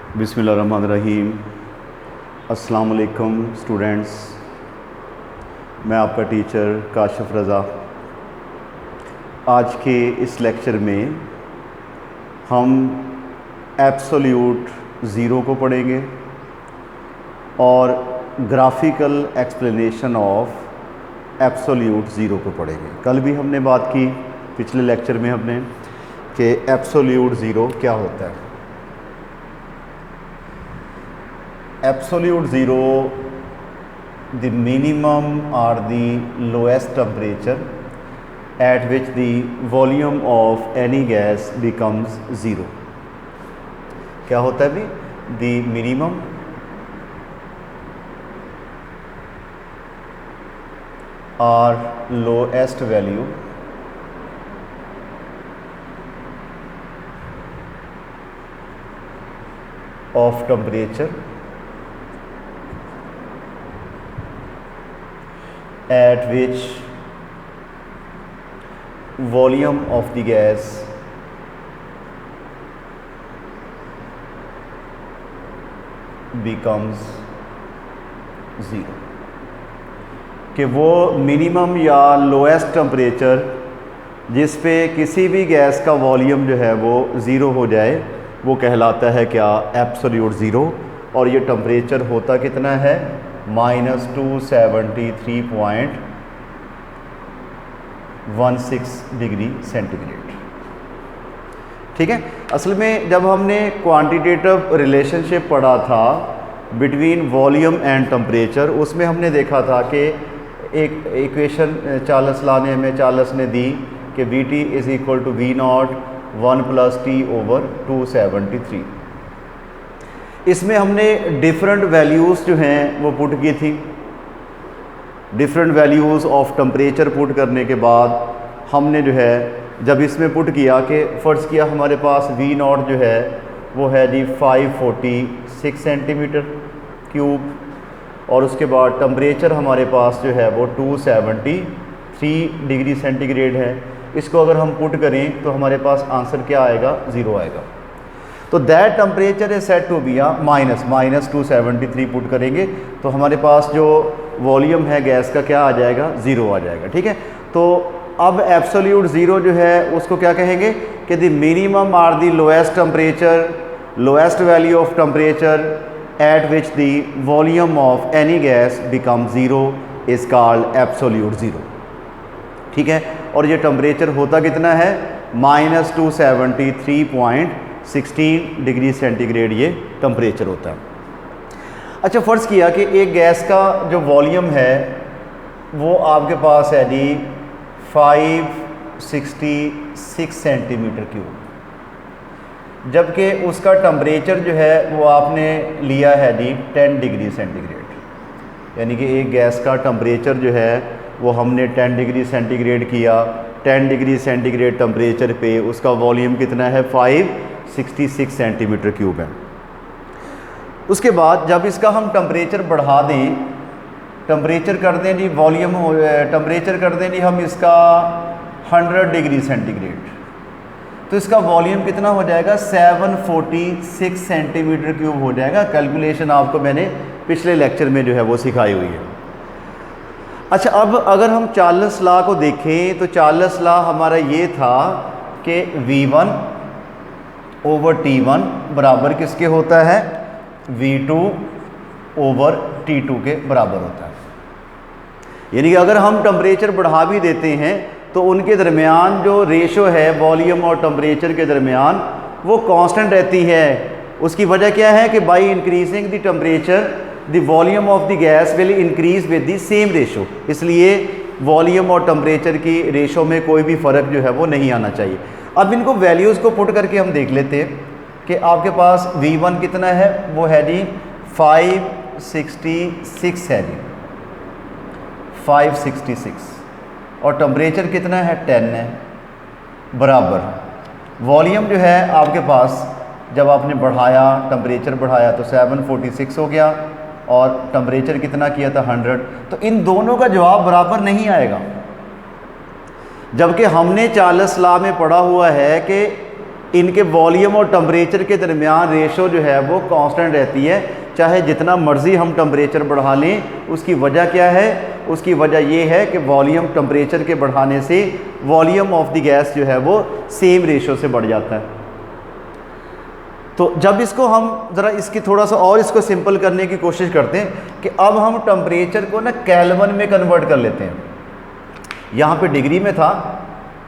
बिस्मिल्लाहिर्रहमानिर्रहीम। अस्सलाम वालेकुम स्टूडेंट्स, मैं आपका टीचर काशिफ रज़ा। आज के इस लेक्चर में हम एब्सोल्यूट ज़ीरो को पढ़ेंगे और graphical explanation of absolute zero को पढ़ेंगे। कल भी हमने बात की पिछले लेक्चर में हमने कि एब्सोल्यूट ज़ीरो क्या होता है। Absolute zero, the minimum or the lowest temperature at which the volume of any gas becomes zero। क्या होता है भी? The minimum or lowest value of temperature at which volume of the gas becomes zero. कि वो minimum या lowest temperature जिस पे किसी भी गैस का वॉल्यूम जो है वो ज़ीरो हो जाए वो कहलाता है क्या? Absolute zero. और ये टेम्परेचर होता कितना है? -273.16 डिग्री सेंटीग्रेड। ठीक है। असल में जब हमने क्वांटिटेटिव रिलेशनशिप पढ़ा था बिटवीन वॉल्यूम एंड टेम्परेचर, उसमें हमने देखा था कि एक इक्वेशन चार्ल्स चार्ल्स ने दी कि Vt is equal to V0 1 + T/273। इसमें हमने डिफरेंट वैल्यूज़ जो हैं वो पुट की थी। Different values of temperature put करने के बाद हमने जो है जब इसमें पुट किया कि फ़र्ज़ किया हमारे पास V0 जो है वो है जी 546 सेंटीमीटर क्यूब, और उसके बाद टेम्परेचर हमारे पास जो है वो 273 डिग्री सेंटीग्रेड है। इसको अगर हम पुट करें तो हमारे पास आंसर क्या आएगा? ज़ीरो आएगा। तो that temperature is set to be -273 put करेंगे तो हमारे पास जो वॉल्यूम है गैस का क्या आ जाएगा? ज़ीरो आ जाएगा। ठीक है। तो अब एब्सोल्यूट ज़ीरो जो है उसको क्या कहेंगे कि the minimum or the lowest temperature, lowest value of temperature at which the volume of any gas become zero is called absolute zero. ठीक है। और ये टेम्परेचर होता कितना है? -273.16 डिग्री सेंटीग्रेड ये टेम्परेचर होता है। अच्छा, फ़र्ज़ किया कि एक गैस का जो वॉल्यूम है वो आपके पास है जी 566 सेंटीमीटर क्यूब, जबकि उसका टेम्परेचर जो है वो आपने लिया है जी 10 डिग्री सेंटीग्रेड। यानी कि एक गैस का टेम्परेचर जो है वो हमने 10 डिग्री सेंटीग्रेड किया। 10 डिग्री सेंटीग्रेड टेम्परेचर पे उसका वॉल्यूम कितना है? 566 सेंटीमीटर क्यूब है। उसके बाद जब इसका हम टेम्परेचर बढ़ा दें, टेम्परेचर कर दें जी वॉल्यूम टेम्परेचर कर दें जी हम इसका 100 डिग्री सेंटीग्रेड, तो इसका वॉल्यूम कितना हो जाएगा? 746 सेंटीमीटर क्यूब हो जाएगा। कैलकुलेशन आपको मैंने पिछले लेक्चर में जो है वो सिखाई हुई है। अच्छा, अब अगर हम चार्ल्स लॉ को देखें तो चार्ल्स लॉ हमारा ये था कि V1/T1 बराबर किसके होता है? V2/T2 के बराबर होता है। यानी कि अगर हम टेम्परेचर बढ़ा भी देते हैं तो उनके दरमियान जो रेशो है वॉल्यूम और टेम्परेचर के दरमियान वो कांस्टेंट रहती है। उसकी वजह क्या है कि by increasing the temperature the volume of the gas will increase with the same ratio. इसलिए वॉल्यूम और टेम्परेचर की रेशो में कोई भी फ़र्क जो है वो नहीं आना चाहिए। अब इनको वैल्यूज़ को पुट करके हम देख लेते हैं कि आपके पास V1 कितना है? वो है जी 566 है जी 566, और टेम्परेचर कितना है? 10 है, बराबर वॉल्यूम जो है आपके पास जब आपने बढ़ाया टेम्परेचर बढ़ाया तो 746 हो गया और टेम्परेचर कितना किया था? 100। तो इन दोनों का जवाब बराबर नहीं आएगा, जबकि हमने चार्ल्स लॉ में पढ़ा हुआ है कि इनके वॉल्यूम और टेम्परेचर के दरमियान रेशो जो है वो कांस्टेंट रहती है, चाहे जितना मर्जी हम टेम्परेचर बढ़ा लें। उसकी वजह क्या है? उसकी वजह ये है कि वॉल्यूम टेम्परेचर के बढ़ाने से वॉल्यूम ऑफ द गैस जो है वो सेम रेशो से बढ़ जाता है। तो जब इसको हम ज़रा इसकी थोड़ा सा और इसको सिंपल करने की कोशिश करते हैं कि अब हम टेम्परेचर को ना केल्विन में कन्वर्ट कर लेते हैं। यहाँ पे डिग्री में था,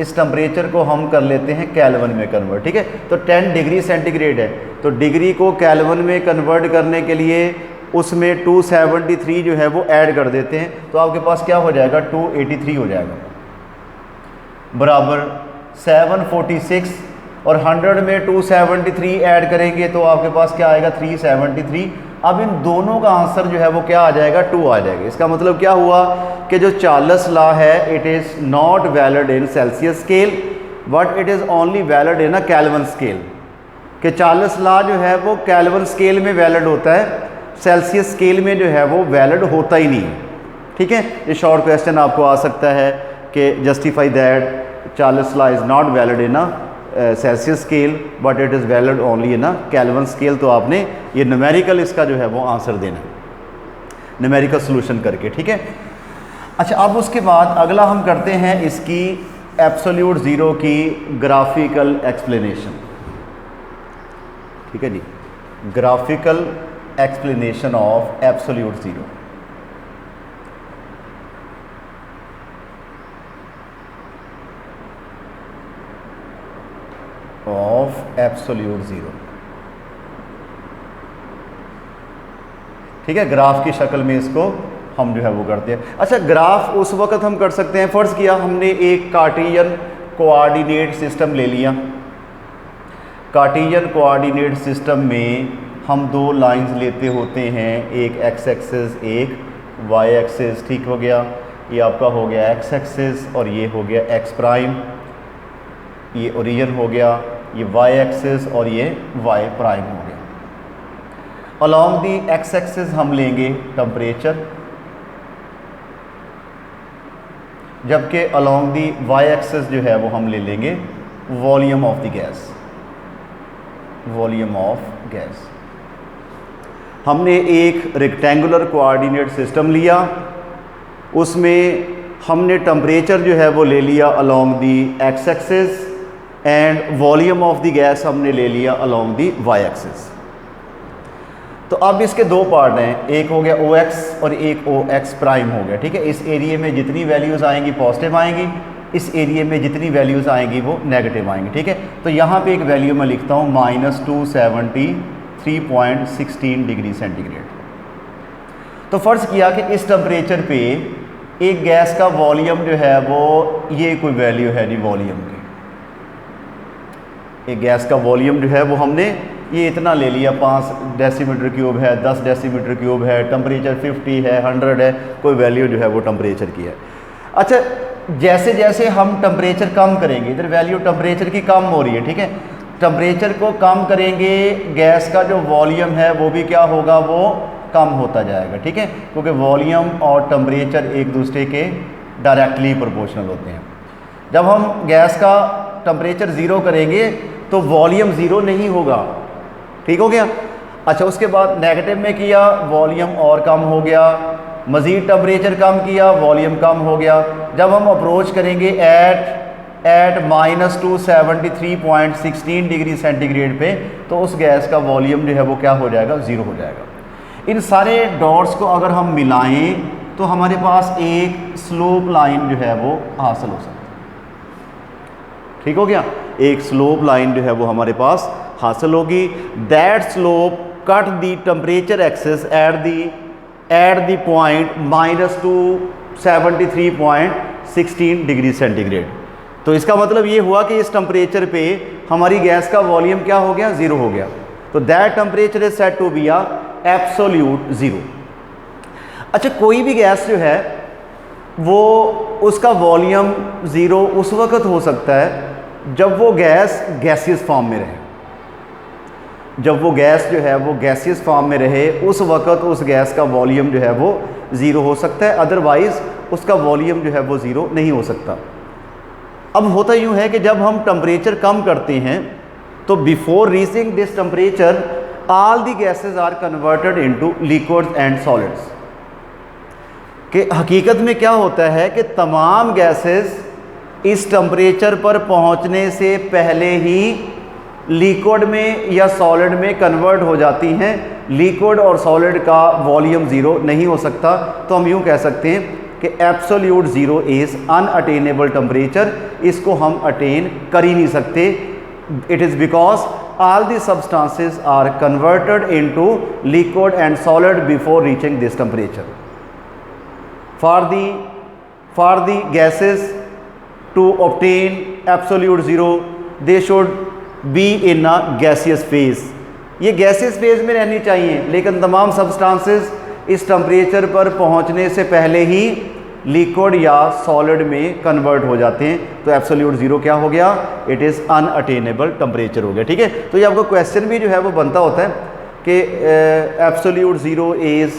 इस टेम्परेचर को हम कर लेते हैं केल्विन में कन्वर्ट, ठीक है। तो 10 डिग्री सेंटीग्रेड है, तो डिग्री को केल्विन में कन्वर्ट करने के लिए उसमें 273 जो है वो ऐड कर देते हैं, तो आपके पास क्या हो जाएगा? 283 हो जाएगा, बराबर 746, और 100 में 273 ऐड करेंगे तो आपके पास क्या आएगा? 373। अब इन दोनों का आंसर जो है वो क्या आ जाएगा? 2 आ जाएगा। इसका मतलब क्या हुआ कि जो चार्ल्स लॉ है it is not valid in Celsius scale but it is only valid in a kelvin scale, कि चार्ल्स लॉ जो है वो केल्विन स्केल में वैलिड होता है, सेल्सियस स्केल में जो है वो वैलिड होता ही नहीं है, ठीक है। ये शॉर्ट क्वेश्चन आपको आ सकता है कि justify that Charles law is not valid in a Celsius scale but it is valid only in a kelvin scale. तो आपने ये न्यूमेरिकल इसका जो है वो आंसर देना है, न्यूमेरिकल सोल्यूशन करके, ठीक है। अच्छा, अब उसके बाद अगला हम करते हैं इसकी एब्सोल्यूट ज़ीरो की ग्राफिकल एक्सप्लेनेशन, ठीक है जी। Graphical explanation of absolute zero. Of absolute zero, ठीक है। ग्राफ की शक्ल में इसको हम जो है वो करते हैं। अच्छा, ग्राफ उस वक्त हम कर सकते हैं, फ़र्ज़ किया हमने एक कार्टेशियन कोऑर्डिनेट सिस्टम ले लिया। कार्टेशियन कोऑर्डिनेट सिस्टम में हम 2 लाइंस लेते होते हैं, एक एक्स एक्सिस एक वाई एक्सिस, ठीक हो गया। ये आपका हो गया एक्स एक्सिस और ये हो गया एक्स प्राइम, ये ओरिजिन हो गया, ये वाई एक्सिस और ये वाई प्राइम हो गया। अलॉन्ग दी एक्स एक्सिस हम लेंगे टेम्परेचर, जबकि अलॉन्ग दी वाई एक्सिस जो है वो हम ले लेंगे volume of the gas, volume of gas. हमने एक रेक्टेंगुलर कोऑर्डिनेट सिस्टम लिया, उसमें हमने टेम्परेचर जो है वो ले लिया along the x axis and volume of the gas हमने ले लिया अलॉन्ग दी वाई एक्सिस। तो अब इसके 2 पार्ट हैं, एक हो गया ओ एक्स और एक ओ एक्स प्राइम हो गया, ठीक है। इस एरिया में जितनी वैल्यूज़ आएंगी पॉजिटिव आएंगी, इस एरिया में जितनी वैल्यूज़ आएंगी वो नेगेटिव आएंगी, ठीक है। तो यहाँ पे एक वैल्यू मैं लिखता हूँ -273.16 डिग्री सेंटीग्रेड। तो फ़र्ज़ किया कि इस टेम्परेचर पे एक गैस का वॉल्यूम जो है वो ये कोई वैल्यू है जी वॉल्यूम की, एक गैस का वॉल्यूम जो है वो हमने ये इतना ले लिया, 5 डेसीमीटर क्यूब है, 10 डेसीमीटर क्यूब है, टेम्परेचर 50 है, 100 है, कोई वैल्यू जो है वो टेम्परेचर की है। अच्छा, जैसे जैसे हम टेम्परेचर कम करेंगे, इधर वैल्यू टेम्परेचर की कम हो रही है, ठीक है। टेम्परेचर को कम करेंगे, गैस का जो वॉल्यूम है वो भी क्या होगा? वो कम होता जाएगा, ठीक है, क्योंकि वॉल्यूम और टेम्परेचर एक दूसरे के डायरेक्टली प्रोपोर्शनल होते हैं। जब हम गैस का टेम्परेचर 0 करेंगे तो वॉल्यूम 0 नहीं होगा, ठीक हो गया। अच्छा, उसके बाद नेगेटिव में किया, वॉल्यूम और कम हो गया, मज़ीद टेम्परेचर कम किया, वॉल्यूम कम हो गया। जब हम अप्रोच करेंगे एट -273.16 डिग्री सेंटीग्रेड पे, तो उस गैस का वॉल्यूम जो है वो क्या हो जाएगा? 0 हो जाएगा। इन सारे डॉट्स को अगर हम मिलाएं तो हमारे पास एक स्लोप लाइन जो है वो हासिल हो सकती है, ठीक हो गया। एक स्लोप लाइन जो है वो हमारे पास हासिल होगी। That slope cut the temperature axis at the point -273.16 degree centigrade. तो इसका मतलब ये हुआ कि इस टेम्परेचर पे हमारी गैस का वॉल्यूम क्या हो गया? 0 हो गया। तो that temperature is said to be a absolute 0। अच्छा, कोई भी गैस जो है वो उसका वॉल्यूम 0 उस वक्त हो सकता है जब वो गैस गैसियस फॉर्म में रहे। जब वो गैस जो है वो गैसियस फॉर्म में रहे उस वक्त उस गैस का वॉल्यूम जो है वो 0 हो सकता है, अदरवाइज़ उसका वॉल्यूम जो है वो 0 नहीं हो सकता। अब होता यूँ है कि जब हम टेम्परेचर कम करते हैं तो before reaching this temperature all the gases are converted into liquids and solids. कि हकीकत में क्या होता है कि तमाम गैसेस इस टेम्परेचर पर पहुंचने से पहले ही लिक्विड में या सॉलिड में कन्वर्ट हो जाती हैं। लिक्विड और सॉलिड का वॉल्यूम ज़ीरो नहीं हो सकता, तो हम यूँ कह सकते हैं कि absolute zero is unattainable temperature. इसको हम अटेन कर ही नहीं सकते। It is because all the substances are converted into liquid and solid before reaching this temperature. For the gases to obtain absolute zero, they should be in a gaseous phase. ये gaseous phase में रहनी चाहिए, लेकिन तमाम substances इस temperature पर पहुंचने से पहले ही लिक्विड या सॉलिड में कन्वर्ट हो जाते हैं। तो एब्सोल्यूट ज़ीरो क्या हो गया? इट इज़ अनअटेनेबल टेम्परेचर हो गया। ठीक है, तो ये आपको क्वेश्चन भी जो है वो बनता होता है कि absolute zero is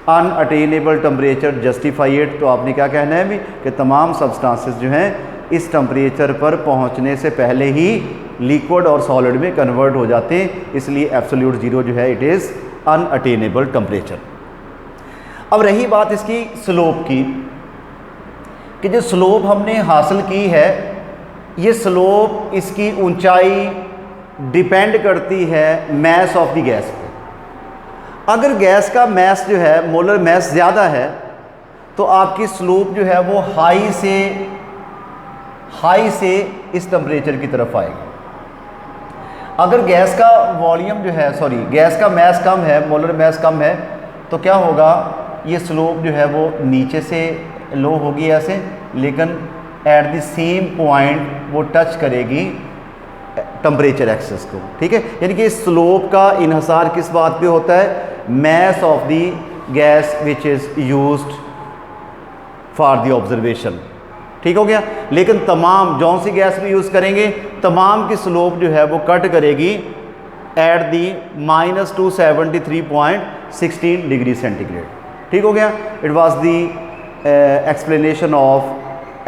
unattainable temperature, justify it. तो आपने क्या कहना है भी कि तमाम सब्सटेंसेस जो हैं इस टेम्परेचर पर पहुंचने से पहले ही लिक्विड और सॉलिड में कन्वर्ट हो जाते हैं, इसलिए एब्सोल्यूट ज़ीरो जो है इट इज़ अनअटेनेबल टेम्परेचर। अब रही बात इसकी स्लोप की, कि जो स्लोप हमने हासिल की है, ये स्लोप इसकी ऊंचाई डिपेंड करती है मैस ऑफ द गैस पे। अगर गैस का मैस जो है, मोलर मैस ज़्यादा है, तो आपकी स्लोप जो है वो हाई से इस टेम्परेचर की तरफ आएगी। अगर गैस का वॉल्यूम जो है, गैस का मैस कम है, मोलर मैस कम है, तो क्या होगा? ये स्लोप जो है वो नीचे से लो होगी ऐसे, लेकिन एट द सेम पॉइंट वो टच करेगी टेम्परेचर एक्सेस को। ठीक है, यानी कि स्लोप का इन्हसार किस बात पे होता है? Mass of the gas which is used for the observation. ठीक हो गया। लेकिन तमाम जौन सी गैस भी यूज़ करेंगे, तमाम की स्लोप जो है वो कट करेगी एट दी -273.16 डिग्री सेंटीग्रेड। ठीक हो गया। It was the explanation of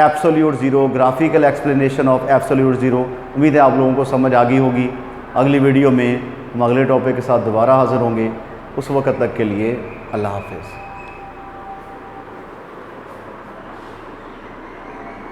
absolute zero, graphical explanation of absolute zero. उम्मीद है आप लोगों को समझ आ गई होगी। अगली वीडियो में हम अगले टॉपिक के साथ दोबारा हाज़िर होंगे। उस वक्त तक के लिए अल्लाह हाफ़िज़।